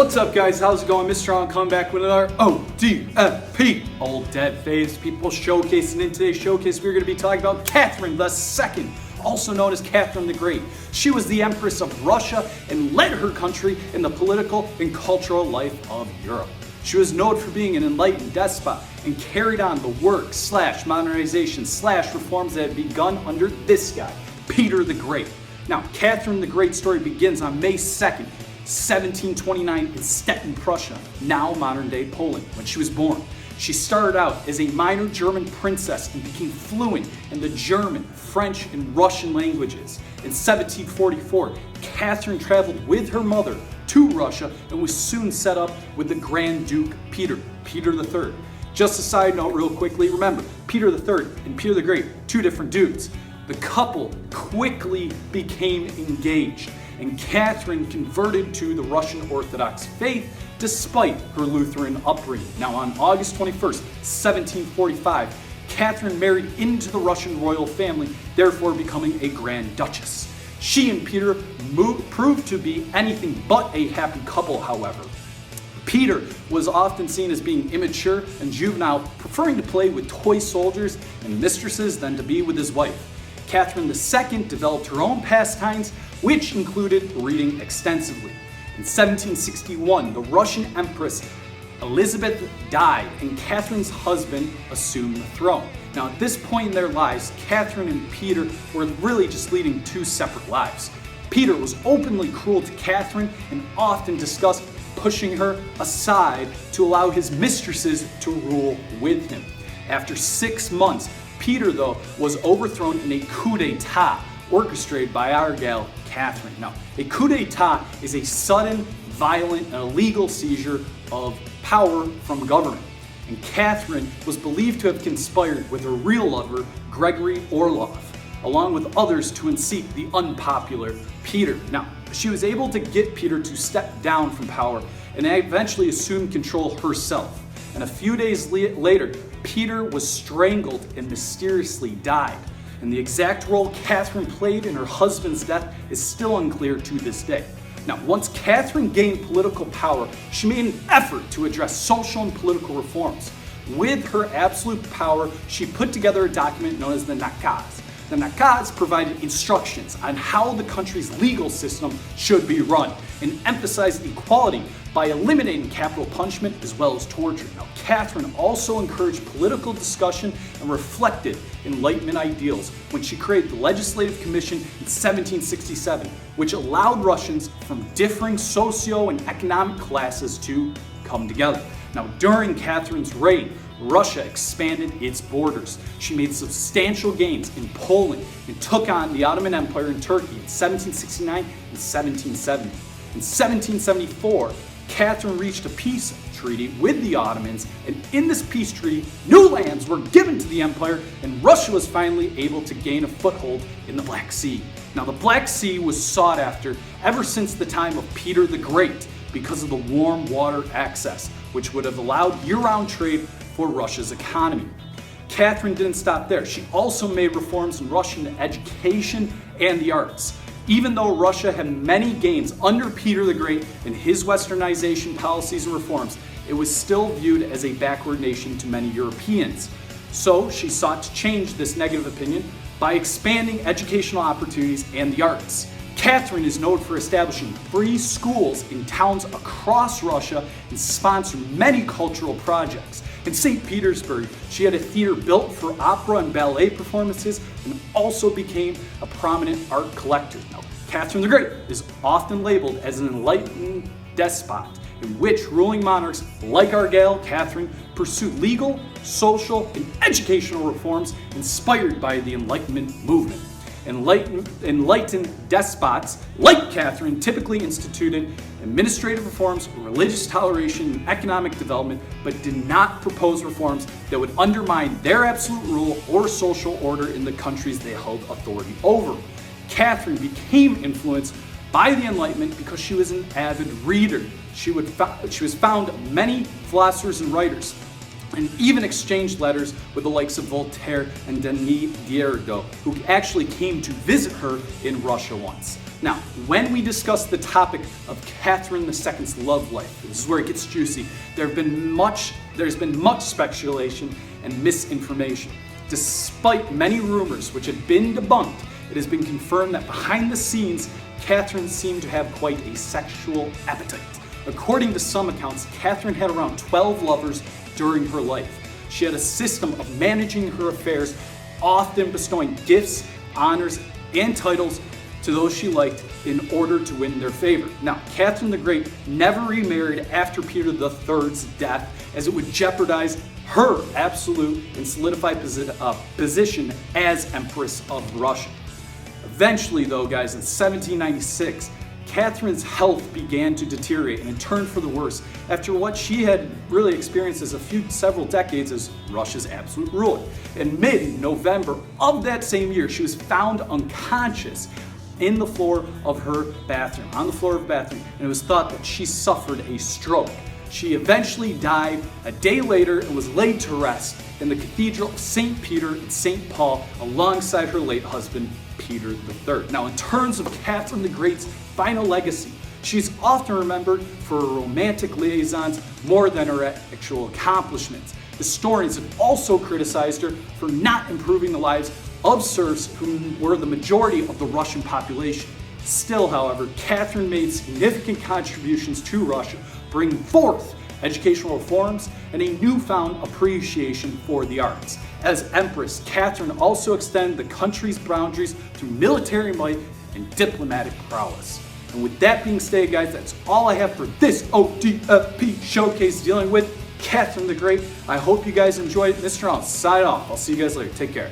What's up, guys? How's it going? Mr. Strong coming back with another ODFP, Old Dead Phase People Showcase. And in today's showcase, we're going to be talking about Catherine II, also known as Catherine the Great. She was the Empress of Russia and led her country in the political and cultural life of Europe. She was known for being an enlightened despot and carried on the work / modernization / reforms that had begun under this guy, Peter the Great. Now, Catherine the Great story begins on May 2nd, 1729 in Stettin, Prussia, now modern-day Poland, when she was born. She started out as a minor German princess and became fluent in the German, French, and Russian languages. In 1744, Catherine traveled with her mother to Russia and was soon set up with the Grand Duke Peter III. Just a side note real quickly, remember, Peter III and Peter the Great, two different dudes. The couple quickly became engaged, and Catherine converted to the Russian Orthodox faith despite her Lutheran upbringing. Now, on August 21st, 1745, Catherine married into the Russian royal family, therefore becoming a Grand Duchess. She and Peter proved to be anything but a happy couple, however. Peter was often seen as being immature and juvenile, preferring to play with toy soldiers and mistresses than to be with his wife. Catherine II developed her own pastimes, which included reading extensively. In 1761, the Russian Empress Elizabeth died, and Catherine's husband assumed the throne. Now, at this point in their lives, Catherine and Peter were really just leading two separate lives. Peter was openly cruel to Catherine and often discussed pushing her aside to allow his mistresses to rule with him. After 6 months, Peter, though, was overthrown in a coup d'etat orchestrated by our gal, Catherine. Now, a coup d'etat is a sudden, violent, and illegal seizure of power from government. And Catherine was believed to have conspired with her real lover, Gregory Orlov, along with others to unseat the unpopular Peter. Now, she was able to get Peter to step down from power and eventually assume control herself. And a few days later, Peter was strangled and mysteriously died. And the exact role Catherine played in her husband's death is still unclear to this day. Now, once Catherine gained political power, she made an effort to address social and political reforms. With her absolute power, she put together a document known as the Nakaz. The Nakaz provided instructions on how the country's legal system should be run and emphasized equality by eliminating capital punishment as well as torture. Now, Catherine also encouraged political discussion and reflected Enlightenment ideals when she created the Legislative Commission in 1767, which allowed Russians from differing socio and economic classes to come together. Now, during Catherine's reign, Russia expanded its borders. She made substantial gains in Poland and took on the Ottoman Empire in Turkey in 1769 and 1770. In 1774, Catherine reached a peace treaty with the Ottomans, and in this peace treaty, new lands were given to the empire, and Russia was finally able to gain a foothold in the Black Sea. Now, the Black Sea was sought after ever since the time of Peter the Great because of the warm water access, which would have allowed year-round trade for Russia's economy. Catherine didn't stop there. She also made reforms in Russian education and the arts. Even though Russia had many gains under Peter the Great and his westernization policies and reforms, it was still viewed as a backward nation to many Europeans. So she sought to change this negative opinion by expanding educational opportunities and the arts. Catherine is known for establishing free schools in towns across Russia and sponsored many cultural projects. In St. Petersburg, she had a theater built for opera and ballet performances and also became a prominent art collector. Now, Catherine the Great is often labeled as an enlightened despot, in which ruling monarchs like our gal Catherine pursued legal, social, and educational reforms inspired by the Enlightenment movement. Enlightened despots like Catherine typically instituted administrative reforms, religious toleration, and economic development, but did not propose reforms that would undermine their absolute rule or social order in the countries they held authority over. Catherine became influenced by the Enlightenment because she was an avid reader. She was found many philosophers and writers, and even exchanged letters with the likes of Voltaire and Denis Diderot, who actually came to visit her in Russia once. Now, when we discuss the topic of Catherine II's love life, this is where it gets juicy. There's been much speculation and misinformation. Despite many rumors which have been debunked, it has been confirmed that behind the scenes, Catherine seemed to have quite a sexual appetite. According to some accounts, Catherine had around 12 lovers during her life. She had a system of managing her affairs, often bestowing gifts, honors, and titles to those she liked in order to win their favor. Now, Catherine the Great never remarried after Peter III's death, as it would jeopardize her absolute and solidified position as Empress of Russia. Eventually, though, guys, in 1796, Catherine's health began to deteriorate and it turned for the worse after what she had really experienced as several decades as Russia's absolute ruler. In mid-November of that same year, she was found unconscious on the floor of her bathroom, and it was thought that she suffered a stroke. She eventually died a day later and was laid to rest in the Cathedral of St. Peter and St. Paul alongside her late husband, Peter III. Now, in terms of Catherine the Great's final legacy, she's often remembered for her romantic liaisons more than her actual accomplishments. Historians have also criticized her for not improving the lives of serfs who were the majority of the Russian population. Still, however, Catherine made significant contributions to Russia, bringing forth educational reforms and a newfound appreciation for the arts. As Empress, Catherine also extended the country's boundaries through military might and diplomatic prowess. And with that being stated, guys, that's all I have for this ODFP showcase dealing with Catherine the Great. I hope you guys enjoyed it. Mr. I'll sign off. I'll see you guys later. Take care.